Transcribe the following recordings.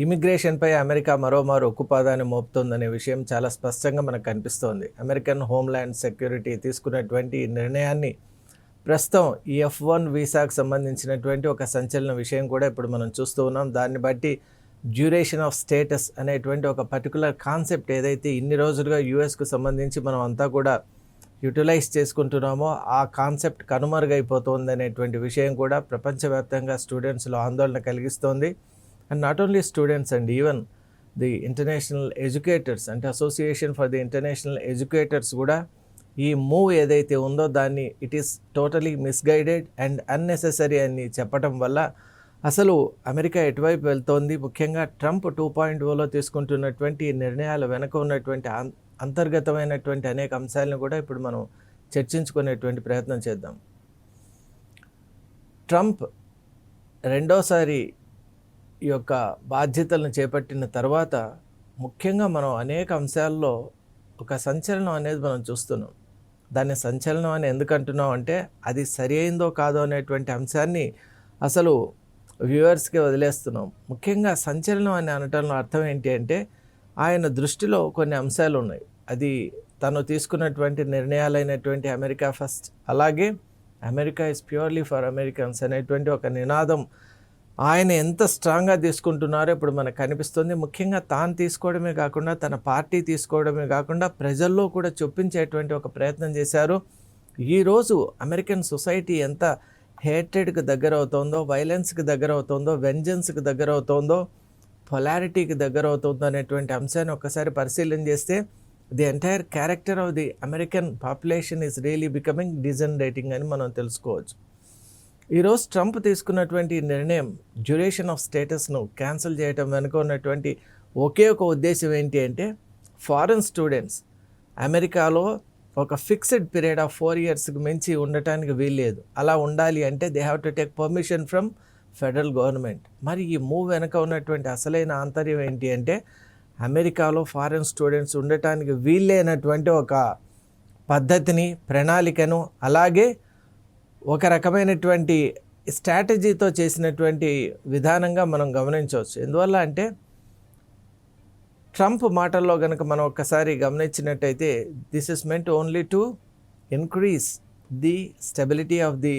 ఇమిగ్రేషన్పై America మరోమారు ఉక్కుపాదాన్ని మోపుతోందనే విషయం చాలా స్పష్టంగా మనకు కనిపిస్తోంది. అమెరికన్ హోమ్‌ల్యాండ్ సెక్యూరిటీ తీసుకున్నటువంటి ఈ నిర్ణయాన్ని ప్రస్తుతం ఈ F1 వీసాకు సంబంధించినటువంటి ఒక సంచలన విషయం కూడా ఇప్పుడు మనం చూస్తూ ఉన్నాం. దాన్ని బట్టి డ్యూరేషన్ ఆఫ్ స్టేటస్ అనేటువంటి ఒక పర్టికులర్ కాన్సెప్ట్ ఏదైతే ఇన్ని రోజులుగా యూఎస్కు సంబంధించి మనం అంతా కూడా యూటిలైజ్ చేసుకుంటున్నామో ఆ కాన్సెప్ట్ కనుమరుగైపోతుందనేటువంటి విషయం కూడా ప్రపంచవ్యాప్తంగా స్టూడెంట్స్లో ఆందోళన కలిగిస్తోంది. And not only students and even the international educators అంటే association for the international educators కూడా ఈ మూవ్ ఏదైతే ఉందో దాన్ని it is totally misguided and unnecessary అని చెప్పడం వల్ల అసలు అమెరికా ఎటువైపు వెళ్తోంది, ముఖ్యంగా ట్రంప్ 2.0లో తీసుకుంటున్నటువంటి నిర్ణయాల వెనుక ఉన్నటువంటి అంతర్గతమైనటువంటి అనేక అంశాలను కూడా ఇప్పుడు మనం చర్చించుకునేటువంటి ప్రయత్నం చేద్దాం. ట్రంప్ రెండోసారి ఈ యొక్క బాధ్యతలను చేపట్టిన తర్వాత ముఖ్యంగా మనం అనేక అంశాల్లో ఒక సంచలనం అనేది మనం చూస్తున్నాం. దాన్ని సంచలనం అని ఎందుకు అంటున్నాం అంటే అది సరి అయిందో కాదో అనేటువంటి అంశాన్ని అసలు వ్యూవర్స్కి వదిలేస్తున్నాం. ముఖ్యంగా సంచలనం అని అనటంలో అర్థం ఏంటి అంటే ఆయన దృష్టిలో కొన్ని అంశాలు ఉన్నాయి. అది తను తీసుకున్నటువంటి నిర్ణయాలైనటువంటి అమెరికా ఫస్ట్, అలాగే America is purely for Americans అనేటువంటి ఒక నినాదం ఆయన ఎంత స్ట్రాంగ్గా తీసుకుంటున్నారో ఇప్పుడు మనకు కనిపిస్తుంది. ముఖ్యంగా తాను తీసుకోవడమే కాకుండా తన పార్టీ తీసుకోవడమే కాకుండా ప్రజల్లో కూడా చొప్పించేటువంటి ఒక ప్రయత్నం చేశారు. ఈరోజు అమెరికన్ సొసైటీ ఎంత హేట్రెడ్కి దగ్గర అవుతుందో, వైలెన్స్కి దగ్గర అవుతుందో, వెంజన్స్కి దగ్గర అవుతుందో, పొలారిటీకి దగ్గర అవుతుందో అనేటువంటి అంశాన్ని ఒక్కసారి పరిశీలన చేస్తే the entire character of the American population is really becoming degenerating అని మనం తెలుసుకోవచ్చు. ఈరోజు ట్రంప్ తీసుకున్నటువంటి నిర్ణయం డ్యూరేషన్ ఆఫ్ స్టేటస్ను క్యాన్సిల్ చేయడం వెనుక ఉన్నటువంటి ఒకే ఒక ఉద్దేశం ఏంటి అంటే ఫారెన్ స్టూడెంట్స్ అమెరికాలో ఒక ఫిక్స్డ్ పీరియడ్ ఆఫ్ 4 yearsకి మించి ఉండటానికి వీల్లేదు. అలా ఉండాలి అంటే they have to take permission from federal government. మరి ఈ మూవ్ వెనుక ఉన్నటువంటి అసలైన ఆంతర్యం ఏంటి అంటే అమెరికాలో ఫారెన్ స్టూడెంట్స్ ఉండటానికి వీల్లేనటువంటి ఒక పద్ధతిని, ప్రణాళికను, అలాగే ఒక రకమైనటువంటి స్ట్రాటజీతో చేసినటువంటి విధానంగా మనం గమనించవచ్చు. ఎందువల్ల అంటే ట్రంప్ మాటల్లో కనుక మనం ఒక్కసారి గమనించినట్టయితే this is meant only to increase the stability of the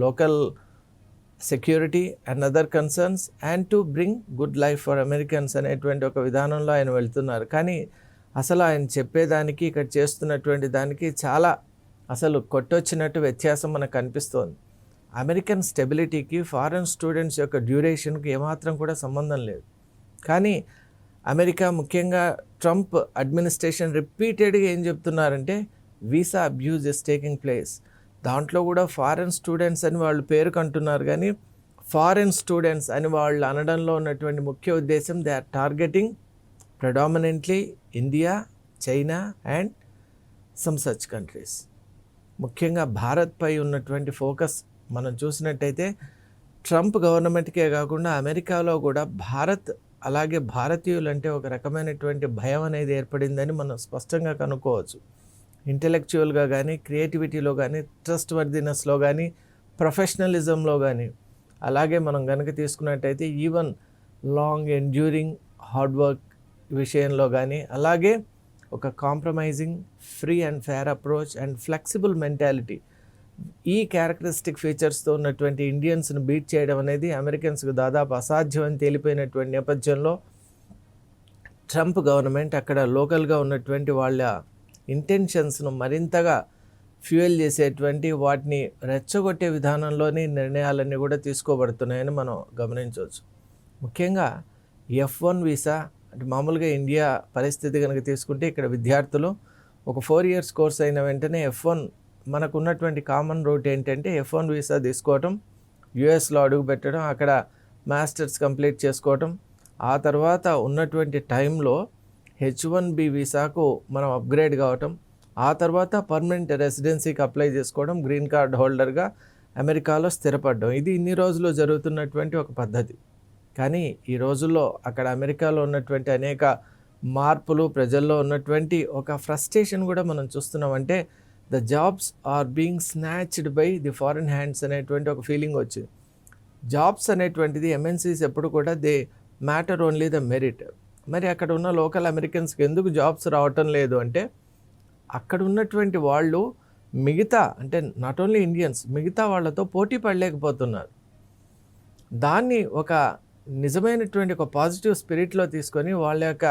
local security and other concerns and to bring good life for Americans అనేటువంటి ఒక విధానంలో ఆయన వెళ్తున్నారు. కానీ అసలు ఆయన చెప్పేదానికి ఇక్కడ చేస్తున్నటువంటి దానికి చాలా అసలు కొట్టొచ్చినట్టు వ్యత్యాసం మనకు కనిపిస్తోంది. అమెరికన్ స్టెబిలిటీకి ఫారెన్ స్టూడెంట్స్ యొక్క డ్యూరేషన్కి ఏమాత్రం కూడా సంబంధం లేదు. కానీ అమెరికా, ముఖ్యంగా ట్రంప్ అడ్మినిస్ట్రేషన్ రిపీటెడ్గా ఏం చెప్తున్నారంటే visa abuse is taking place. దాంట్లో కూడా ఫారెన్ స్టూడెంట్స్ అని వాళ్ళు పేరుకంటున్నారు, కానీ ఫారెన్ స్టూడెంట్స్ అని వాళ్ళు అనడంలో ఉన్నటువంటి ముఖ్య ఉద్దేశం they are targeting predominantly India, China and some such countries. ముఖ్యంగా భారత్పై ఉన్నటువంటి ఫోకస్ మనం చూసినట్టయితే ట్రంప్ గవర్నమెంట్కే కాకుండా అమెరికాలో కూడా భారత్, అలాగే భారతీయులు అంటే ఒక రకమైనటువంటి భయం అనేది ఏర్పడిందని మనం స్పష్టంగా కనుక్కోవచ్చు. ఇంటెలెక్చువల్గా కానీ, క్రియేటివిటీలో కానీ, ట్రస్ట్ వర్దినెస్లో కానీ, ప్రొఫెషనలిజంలో కానీ, అలాగే మనం కనుక తీసుకున్నట్టయితే even long enduring hard work విషయంలో కానీ, అలాగే ఒక compromising free and fair approach and flexible mentality, ఈ క్యారెక్టరిస్టిక్ ఫీచర్స్తో ఉన్నటువంటి ఇండియన్స్ను బీట్ చేయడం అనేది అమెరికన్స్కు దాదాపు అసాధ్యం అని తేలిపోయినటువంటి నేపథ్యంలో ట్రంప్ గవర్నమెంట్ అక్కడ లోకల్గా ఉన్నటువంటి వాళ్ళ ఇంటెన్షన్స్ను మరింతగా ఫ్యూయల్ చేసేటువంటి, వాటిని రెచ్చగొట్టే విధానంలోని నిర్ణయాలన్నీ కూడా తీసుకోబడుతున్నాయని మనం గమనించవచ్చు. ముఖ్యంగా F1 వీసా అంటే మామూలుగా ఇండియా పరిస్థితి కనుక తీసుకుంటే ఇక్కడ విద్యార్థులు ఒక 4 years కోర్స్ అయిన వెంటనే F1 మనకు ఉన్నటువంటి కామన్ రూట్ ఏంటంటే F1 వీసా తీసుకోవటం, యూఎస్లో అడుగు పెట్టడం, అక్కడ మాస్టర్స్ కంప్లీట్ చేసుకోవటం, ఆ తర్వాత ఉన్నటువంటి టైంలో H1B వీసాకు మనం అప్గ్రేడ్ కావటం, ఆ తర్వాత పర్మనెంట్ రెసిడెన్సీకి అప్లై చేసుకోవడం, గ్రీన్ కార్డ్ హోల్డర్గా అమెరికాలో స్థిరపడడం. ఇది ఇన్ని రోజులు జరుగుతున్నటువంటి ఒక పద్ధతి. కానీ ఈ రోజుల్లో అక్కడ అమెరికాలో ఉన్నటువంటి అనేక మార్పులు, ప్రజల్లో ఉన్నటువంటి ఒక ఫ్రస్ట్రేషన్ కూడా మనం చూస్తున్నాం. అంటే the jobs are being snatched by the foreign hands అనేటువంటి ఒక ఫీలింగ్ వచ్చింది. జాబ్స్ అనేటువంటిది ఎంఎన్సీస్ ఎప్పుడు కూడా they matter only the merit. మరి అక్కడ ఉన్న లోకల్ అమెరికన్స్కి ఎందుకు జాబ్స్ రావటం లేదు అంటే, అక్కడ ఉన్నటువంటి వాళ్ళు మిగతా అంటే నాట్ ఓన్లీ ఇండియన్స్, మిగతా వాళ్ళతో పోటీ పడలేకపోతున్నారు. దాన్ని ఒక నిజమైనటువంటి ఒక పాజిటివ్ స్పిరిట్లో తీసుకొని వాళ్ళ యొక్క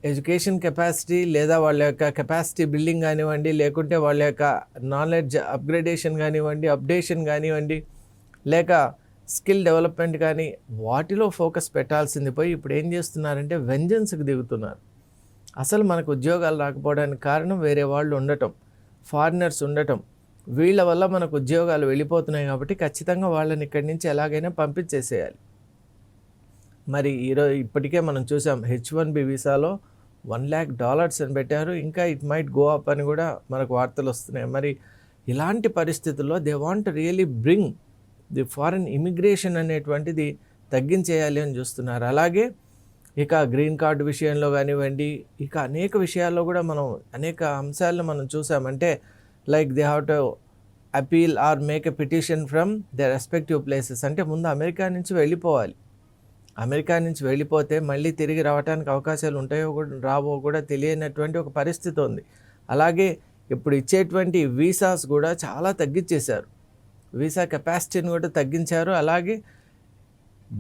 ఎడ్యుకేషన్ కెపాసిటీ లేదా వాళ్ళ యొక్క కెపాసిటీ బిల్డింగ్ కానివ్వండి, లేకుంటే వాళ్ళ యొక్క నాలెడ్జ్ అప్గ్రేడేషన్ కానివ్వండి, అప్డేషన్ కానివ్వండి, లేక స్కిల్ డెవలప్మెంట్ కానీ వాటిలో ఫోకస్ పెట్టాల్సింది పోయి ఇప్పుడు ఏం చేస్తున్నారంటే వెంజన్స్కి దిగుతున్నారు. అసలు మనకు ఉద్యోగాలు రాకపోవడానికి కారణం వేరే వాళ్ళు ఉండటం, ఫారినర్స్ ఉండటం, వీళ్ళ వల్ల మనకు ఉద్యోగాలు వెళ్ళిపోతున్నాయి కాబట్టి ఖచ్చితంగా వాళ్ళని ఇక్కడి నుంచి ఎలాగైనా పంపించేసేయాలి. మరి ఈరోజు ఇప్పటికే మనం చూసాం H1B వీసాలో $1,00,000 అని పెట్టారు. ఇంకా ఇట్ మైట్ గో అప్ అని కూడా మనకు వార్తలు వస్తున్నాయి. మరి ఇలాంటి పరిస్థితుల్లో they want really bring the foreign immigration అనేటువంటిది తగ్గించేయాలి అని చూస్తున్నారు. అలాగే ఇక గ్రీన్ కార్డు విషయంలో కానివ్వండి, ఇక అనేక విషయాల్లో కూడా మనం అనేక అంశాలను మనం చూసామంటే like they have to appeal are make a petition from the respective places. అంటే ముందు అమెరికా నుంచి వెళ్ళిపోవాలి. అమెరికా నుంచి వెళ్ళిపోతే మళ్ళీ తిరిగి రావడానికి అవకాశాలు ఉంటాయో కూడా రావో కూడా తెలియనటువంటి ఒక పరిస్థితి ఉంది. అలాగే ఇప్పుడు ఇచ్చేటువంటి వీసాస్ కూడా చాలా తగ్గించేశారు. వీసా కెపాసిటీని కూడా తగ్గించారు. అలాగే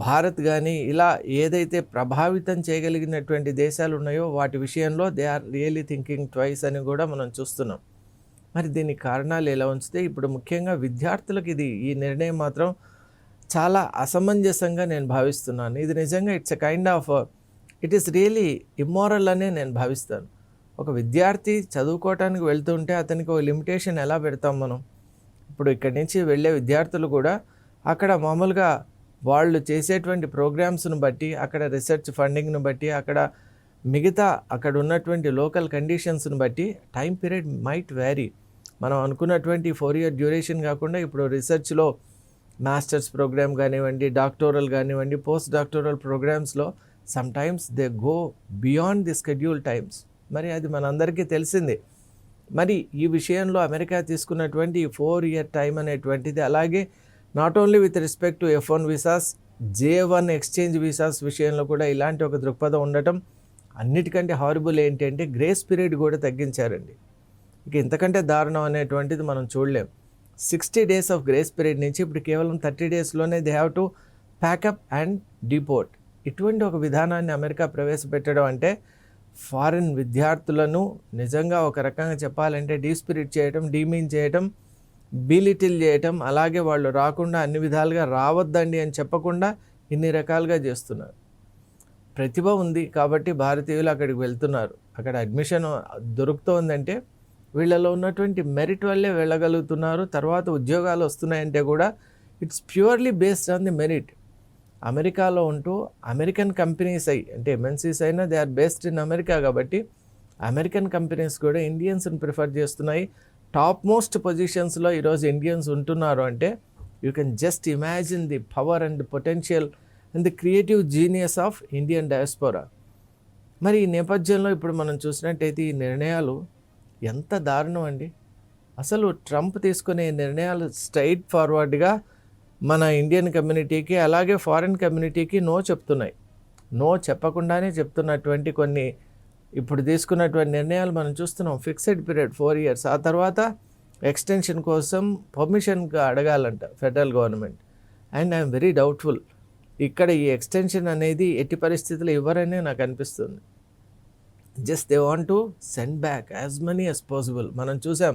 భారత్ కానీ ఇలా ఏదైతే ప్రభావితం చేయగలిగినటువంటి దేశాలు ఉన్నాయో వాటి విషయంలో they are really thinking twice అని కూడా మనం చూస్తున్నాం. మరి దీనికి కారణాలు ఎలా ఉంచితే ఇప్పుడు ముఖ్యంగా విద్యార్థులకు ఈ నిర్ణయం మాత్రం చాలా అసమంజసంగా నేను భావిస్తున్నాను. ఇది నిజంగా it's a kind of it is really immoral అనే నేను భావిస్తాను. ఒక విద్యార్థి చదువుకోవటానికి వెళ్తుంటే అతనికి ఒక లిమిటేషన్ ఎలా పెడతాం మనం? ఇప్పుడు ఇక్కడి నుంచి వెళ్ళే విద్యార్థులు కూడా అక్కడ మామూలుగా వాళ్ళు చేసేటువంటి ప్రోగ్రామ్స్ను బట్టి, అక్కడ రీసెర్చ్ ఫండింగ్ను బట్టి, అక్కడ ఉన్నటువంటి లోకల్ కండిషన్స్ను బట్టి టైం పీరియడ్ మైట్ వ్యారీ. మనం అనుకున్నటువంటి 4 year డ్యూరేషన్ కాకుండా ఇప్పుడు రీసెర్చ్లో మాస్టర్స్ ప్రోగ్రామ్ కానివ్వండి, డాక్టోరల్ కానివ్వండి, పోస్ట్ డాక్టోరల్ ప్రోగ్రామ్స్లో some times they go beyond the schedule times. మరి అది మనందరికీ తెలిసిందే. మరి ఈ విషయంలో అమెరికా తీసుకున్నటువంటి 4 year టైం అనేటువంటిది, అలాగే not only with respect to F1 visas, J1 exchange visas విషయంలో కూడా ఇలాంటి ఒక దృక్పథం ఉండటం. అన్నిటికంటే హారిబుల్ ఏంటంటే గ్రేస్ పీరియడ్ కూడా తగ్గించారండి. ఇక ఇంతకంటే దారుణం అనేటువంటిది మనం చూడలేం. 60 days ఆఫ్ గ్రేస్ పీరియడ్ నుంచి ఇప్పుడు కేవలం 30 daysలోనే they have to pack up and deport. ఇటువంటి ఒక విధానాన్ని అమెరికా ప్రవేశపెట్టడం అంటే ఫారిన్ విద్యార్థులను నిజంగా ఒక రకంగా చెప్పాలంటే డీస్పిరిట్ చేయటం, డీమీన్ చేయటం, బీలిటిల్ చేయటం, అలాగే వాళ్ళు రాకుండా అన్ని విధాలుగా రావద్దండి అని చెప్పకుండా ఇన్ని రకాలుగా చేస్తున్నారు. ప్రతిభ ఉంది కాబట్టి భారతీయులు అక్కడికి వెళ్తున్నారు. అక్కడ అడ్మిషన్ దొరుకుతోందంటే వీళ్ళలో ఉన్నటువంటి మెరిట్ వల్లే వెళ్ళగలుగుతున్నారు. తర్వాత ఉద్యోగాలు వస్తున్నాయంటే కూడా it's purely based on the merit. అమెరికాలో ఉంటూ అమెరికన్ కంపెనీస్ అంటే ఎంఎన్సీస్ అయినా they are based in America కాబట్టి అమెరికన్ కంపెనీస్ కూడా ఇండియన్స్ని ప్రిఫర్ చేస్తున్నాయి. టాప్ మోస్ట్ పొజిషన్స్లో ఈరోజు ఇండియన్స్ ఉంటున్నారు అంటే you can just imagine the power and potential and the creative genius of Indian diaspora. మరి ఈ నేపథ్యంలో ఇప్పుడు మనం చూసినట్టయితే ఈ నిర్ణయాలు ఎంత దారుణం అండి. అసలు ట్రంప్ తీసుకునే నిర్ణయాలు స్ట్రైట్ ఫార్వర్డ్గా మన ఇండియన్ కమ్యూనిటీకి అలాగే ఫారిన్ కమ్యూనిటీకి నో చెప్తున్నాయి. నో చెప్పకుండానే చెప్తున్నటువంటి కొన్ని ఇప్పుడు తీసుకున్నటువంటి నిర్ణయాలు మనం చూస్తున్నాం. ఫిక్స్డ్ పీరియడ్ 4 years, ఆ తర్వాత ఎక్స్టెన్షన్ కోసం పర్మిషన్గా అడగాలంట federal government. And I'm very doubtful ఇక్కడ ఈ ఎక్స్టెన్షన్ అనేది ఎట్టి పరిస్థితుల్లో ఇవ్వరనే నాకు అనిపిస్తుంది. Just they want to send back as many as possible. మనం చూసాం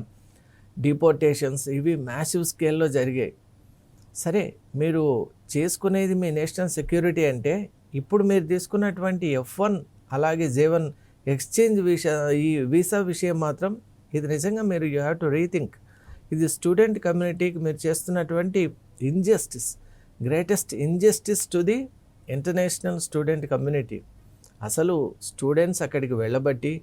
డిపోర్టేషన్స్ ఇవి మ్యాసివ్ స్కేల్లో జరిగాయి. సరే, మీరు చేసుకునేది మీ నేషనల్ సెక్యూరిటీ అంటే ఇప్పుడు మీరు తీసుకున్నటువంటి F1 అలాగే J1 ఎక్స్చేంజ్ ఈ వీసా విషయం మాత్రం ఇది నిజంగా మీరు యూ హ్యావ్ టు రీథింక్. ఇది స్టూడెంట్ కమ్యూనిటీకి మీరు చేస్తున్నటువంటి injustice, greatest injustice to the international student community. అసలు స్టూడెంట్స్ అక్కడికి వెళ్ళబట్టి,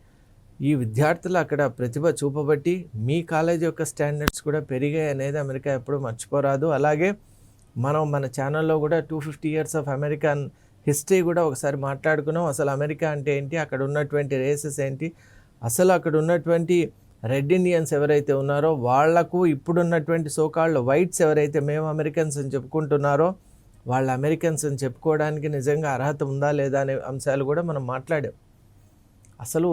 ఈ విద్యార్థులు అక్కడ ప్రతిభ చూపబట్టి మీ కాలేజ్ యొక్క స్టాండర్డ్స్ కూడా పెరిగాయి అనేది అమెరికా ఎప్పుడూ మర్చిపోరాదు. అలాగే మనం మన ఛానల్లో కూడా 250 years ఆఫ్ అమెరికన్ హిస్టరీ కూడా ఒకసారి మాట్లాడుకున్నాం. అసలు అమెరికా అంటే ఏంటి, అక్కడ ఉన్నటువంటి రేసెస్ ఏంటి, అసలు అక్కడ ఉన్నటువంటి రెడ్ ఇండియన్స్ ఎవరైతే ఉన్నారో వాళ్లకు ఇప్పుడున్నటువంటి సోకాల్డ్ వైట్స్ ఎవరైతే మేము అమెరికన్స్ అని చెప్పుకుంటున్నారో వాళ్ళ అమెరికన్స్ అని చెప్పుకోవడానికి నిజంగా అర్హత ఉందా లేదా అనే అంశాలు కూడా మనం మాట్లాడాం. అసలు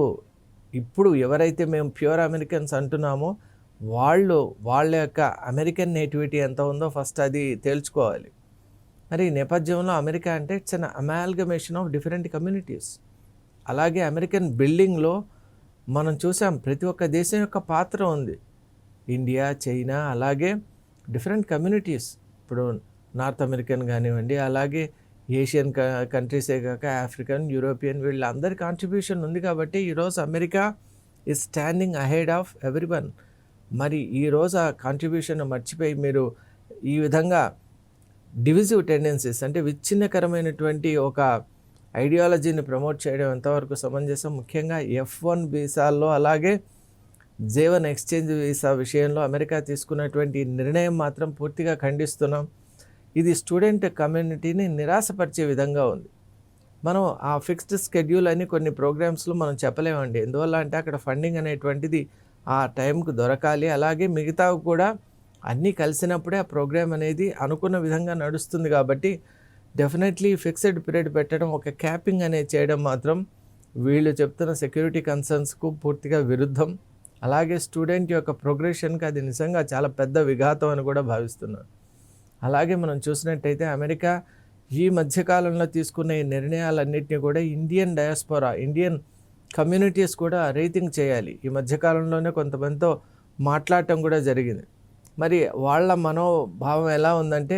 ఇప్పుడు ఎవరైతే మేము ప్యూర్ అమెరికన్స్ అంటున్నామో వాళ్ళ యొక్క అమెరికన్ నేటివిటీ ఎంత ఉందో ఫస్ట్ అది తేల్చుకోవాలి. మరి ఈ నేపథ్యంలో అమెరికా అంటే it's an amalgamation of different communities. అలాగే అమెరికన్ బిల్డింగ్లో మనం చూసాం ప్రతి ఒక్క దేశం యొక్క పాత్ర ఉంది. ఇండియా, చైనా, అలాగే డిఫరెంట్ కమ్యూనిటీస్. ఇప్పుడు నార్త్ అమెరికన్ కానివ్వండి, అలాగే ఏషియన్ కంట్రీసే కాక ఆఫ్రికన్, యూరోపియన్, వీళ్ళందరి కాంట్రిబ్యూషన్ ఉంది. కాబట్టి ఈరోజు America is standing ahead of everyone. మరి ఈరోజు ఆ కాంట్రిబ్యూషన్ మర్చిపోయి మీరు ఈ విధంగా డివిజివ్ టెండెన్సీస్ అంటే విచ్ఛిన్నకరమైనటువంటి ఒక ఐడియాలజీని ప్రమోట్ చేయడం ఎంతవరకు సమంజసం? ముఖ్యంగా F1 వీసాల్లో అలాగే J1 ఎక్స్చేంజ్ వీసా విషయంలో అమెరికా తీసుకున్నటువంటి నిర్ణయం మాత్రం పూర్తిగా ఖండిస్తున్నాం. ఇది స్టూడెంట్ కమ్యూనిటీని నిరాశపరిచే విధంగా ఉంది. మనం ఆ ఫిక్స్డ్ స్కెడ్యూల్ అని కొన్ని ప్రోగ్రామ్స్లో మనం చెప్పలేమండి. ఎందువల్ల అంటే అక్కడ ఫండింగ్ అనేటువంటిది ఆ టైంకు దొరకాలి. అలాగే మిగతావి కూడా అన్నీ కలిసినప్పుడే ఆ ప్రోగ్రామ్ అనేది అనుకున్న విధంగా నడుస్తుంది. కాబట్టి డెఫినెట్లీ ఫిక్స్డ్ పీరియడ్ పెట్టడం, ఒక క్యాపింగ్ అనేది చేయడం మాత్రం వీళ్ళు చెప్తున్న సెక్యూరిటీ కన్సర్న్స్కు పూర్తిగా విరుద్ధం. అలాగే స్టూడెంట్ యొక్క ప్రోగ్రెషన్కి అది నిజంగా చాలా పెద్ద విఘాతం అని కూడా భావిస్తున్నాను. అలాగే మనం చూసినట్టయితే అమెరికా ఈ మధ్యకాలంలో తీసుకున్న ఈ నిర్ణయాలన్నింటినీ కూడా ఇండియన్ డయాస్పోరా, ఇండియన్ కమ్యూనిటీస్ కూడా రీథింక్ చేయాలి. ఈ మధ్యకాలంలోనే కొంతమందితో మాట్లాడటం కూడా జరిగింది. మరి వాళ్ళ మనోభావం ఎలా ఉందంటే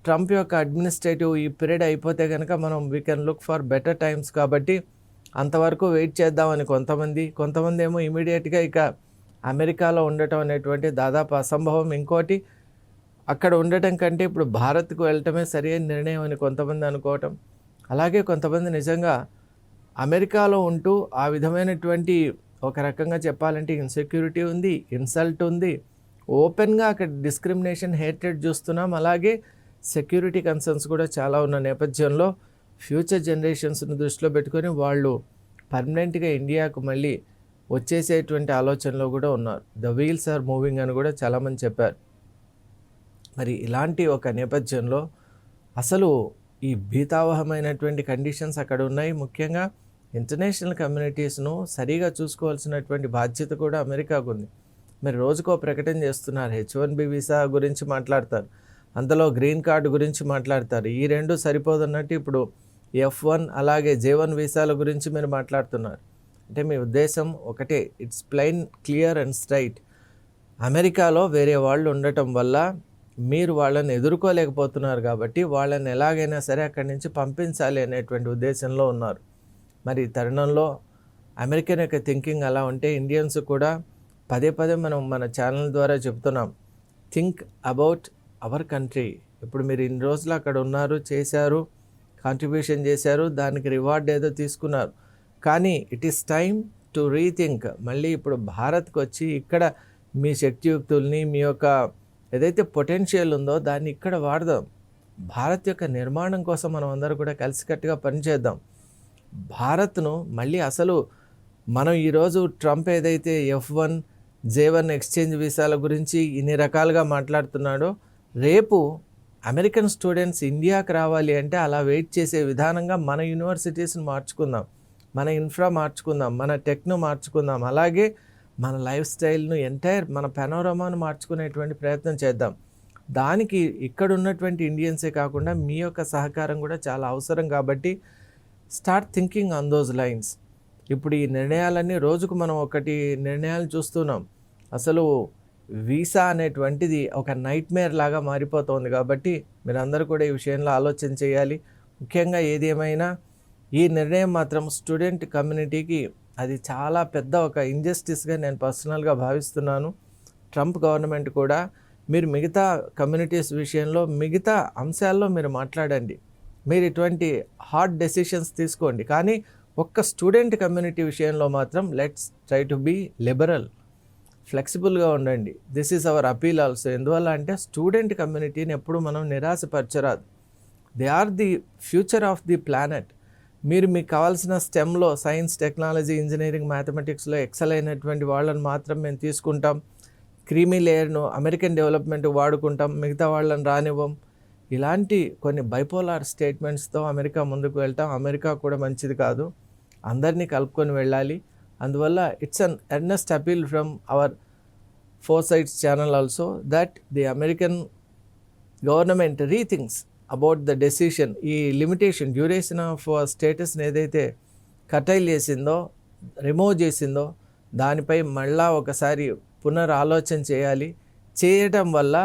ట్రంప్ యొక్క అడ్మినిస్ట్రేటివ్ ఈ పీరియడ్ అయిపోతే కనుక మనం we can look for better times, కాబట్టి అంతవరకు వెయిట్ చేద్దామని కొంతమంది ఏమో ఇమీడియట్గా ఇక అమెరికాలో ఉండటం అనేటువంటి దాదాపు అసంభవం. ఇంకోటి అక్కడ ఉండటం కంటే ఇప్పుడు భారత్కు వెళ్ళటమే సరైన నిర్ణయం అని కొంతమంది అనుకోవటం. అలాగే కొంతమంది నిజంగా అమెరికాలో ఉంటూ ఆ విధమైనటువంటి ఒక రకంగా చెప్పాలంటే ఇన్సెక్యూరిటీ ఉంది, ఇన్సల్ట్ ఉంది, ఓపెన్గా అక్కడ డిస్క్రిమినేషన్, హేట్రెడ్ చూస్తున్నాం. అలాగే సెక్యూరిటీ కన్సర్న్స్ కూడా చాలా ఉన్న నేపథ్యంలో ఫ్యూచర్ జనరేషన్స్ని దృష్టిలో పెట్టుకొని వాళ్ళు పర్మనెంట్గా ఇండియాకు మళ్ళీ వచ్చేసేటువంటి ఆలోచనలో కూడా ఉన్నారు. ద వీల్స్ ఆర్ మూవింగ్ అని కూడా చాలామంది చెప్పారు. మరి ఇలాంటి ఒక నేపథ్యంలో అసలు ఈ భీతావహమైనటువంటి కండిషన్స్ అక్కడ ఉన్నాయి. ముఖ్యంగా ఇంటర్నేషనల్ కమ్యూనిటీస్ను సరిగా చూసుకోవాల్సినటువంటి బాధ్యత కూడా అమెరికాకు ఉంది. మరి రోజుకో ప్రకటన చేస్తున్నారు. H1B వీసా గురించి మాట్లాడతారు, అందులో గ్రీన్ కార్డు గురించి మాట్లాడతారు. ఈ రెండు సరిపోదన్నట్టు ఇప్పుడు F1 అలాగే J1 వీసాల గురించి మీరు మాట్లాడుతున్నారు. అంటే మీ ఉద్దేశం ఒకటే, it's plain clear and straight. అమెరికాలో వేరే వాళ్ళు ఉండటం వల్ల మీరు వాళ్ళని ఎదుర్కోలేకపోతున్నారు కాబట్టి వాళ్ళని ఎలాగైనా సరే అక్కడి నుంచి పంపించాలి అనేటువంటి ఉద్దేశంలో ఉన్నారు. మరి ఈ తరుణంలో అమెరికన్ యొక్క థింకింగ్ అలా ఉంటే ఇండియన్స్ కూడా పదే మనం మన ఛానల్ ద్వారా చెప్తున్నాం, థింక్ అబౌట్ అవర్ కంట్రీ. ఇప్పుడు మీరు ఇన్ని రోజులు అక్కడ ఉన్నారు, చేశారు, కాంట్రిబ్యూషన్ చేశారు, దానికి రివార్డ్ ఏదో తీసుకున్నారు. కానీ it is time to rethink. మళ్ళీ ఇప్పుడు భారత్కి వచ్చి ఇక్కడ మీ శక్తియుక్తుల్ని, మీ యొక్క ఏదైతే పొటెన్షియల్ ఉందో దాన్ని ఇక్కడ వాడదాం. భారత్ యొక్క నిర్మాణం కోసం మనం అందరూ కూడా కలిసికట్టుగా పనిచేద్దాం. భారత్ను మళ్ళీ అసలు మనం ఈరోజు ట్రంప్ ఏదైతే F1, J1 ఎక్స్చేంజ్ వీసాల గురించి ఇన్ని రకాలుగా మాట్లాడుతున్నాడో, రేపు అమెరికన్ స్టూడెంట్స్ ఇండియాకి రావాలి అంటే అలా వెయిట్ చేసే విధానంగా మన యూనివర్సిటీస్ని మార్చుకుందాం, మన ఇన్ఫ్రా మార్చుకుందాం, మన టెక్ను మార్చుకుందాం, అలాగే మన లైఫ్ స్టైల్ను మన పెనోరమాను మార్చుకునేటువంటి ప్రయత్నం చేద్దాం. దానికి ఇక్కడ ఉన్నటువంటి ఇండియన్సే కాకుండా మీ యొక్క సహకారం కూడా చాలా అవసరం. కాబట్టి start thinking on those lines. ఇప్పుడు ఈ నిర్ణయాలన్నీ రోజుకు మనం ఒకటి నిర్ణయాలు చూస్తున్నాం. అసలు వీసా అనేటువంటిది ఒక నైట్మేర్ లాగా మారిపోతుంది. కాబట్టి మీరందరూ కూడా ఈ విషయంలో ఆలోచన చేయాలి. ముఖ్యంగా ఏది ఏమైనా ఈ నిర్ణయం మాత్రం స్టూడెంట్ కమ్యూనిటీకి అది చాలా పెద్ద ఒక ఇంజస్టిస్గా నేను పర్సనల్గా భావిస్తున్నాను. ట్రంప్ గవర్నమెంట్ కూడా మీరు మిగతా కమ్యూనిటీస్ విషయంలో, మిగతా అంశాల్లో మీరు మాట్లాడండి, మీరు ఇటువంటి హార్డ్ డెసిషన్స్ తీసుకోండి. కానీ ఒక్క స్టూడెంట్ కమ్యూనిటీ విషయంలో మాత్రం let's try to be liberal, ఫ్లెక్సిబుల్గా ఉండండి. This is our appeal also. ఎందువల్ల అంటే స్టూడెంట్ కమ్యూనిటీని ఎప్పుడు మనం నిరాశపరచరాదు. They are the future of the planet. మీకు కావాల్సిన స్టెమ్లో సైన్స్, టెక్నాలజీ, ఇంజనీరింగ్, మ్యాథమెటిక్స్లో ఎక్సెల్ అయినటువంటి వాళ్ళని మాత్రం మేము తీసుకుంటాం. క్రీమీ లేయర్ను అమెరికన్ డెవలప్మెంట్ వాడుకుంటాం, మిగతా వాళ్ళని రానివ్వం. ఇలాంటి కొన్ని బైపోలార్ స్టేట్మెంట్స్తో అమెరికా ముందుకు వెళ్తాం. అమెరికా కూడా మంచిది కాదు, అందరినీ కలుపుకొని వెళ్ళాలి. అందువల్ల it's an earnest appeal from our Foresights channel also that the American government rethinks about the decision. ఈ లిమిటేషన్ డ్యూరేషన్ ఆఫ్ స్టేటస్ని ఏదైతే కటైల్ చేసిందో, రిమూవ్ చేసిందో, దానిపై మళ్ళా ఒకసారి పునరాలోచన చేయాలి. చేయటం వల్ల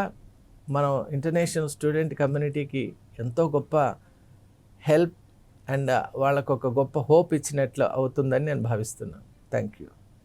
మనం ఇంటర్నేషనల్ స్టూడెంట్ కమ్యూనిటీకి ఎంతో గొప్ప హెల్ప్ అండ్ వాళ్ళకు ఒక గొప్ప హోప్ ఇచ్చినట్లు అవుతుందని నేను భావిస్తున్నాను. Thank you.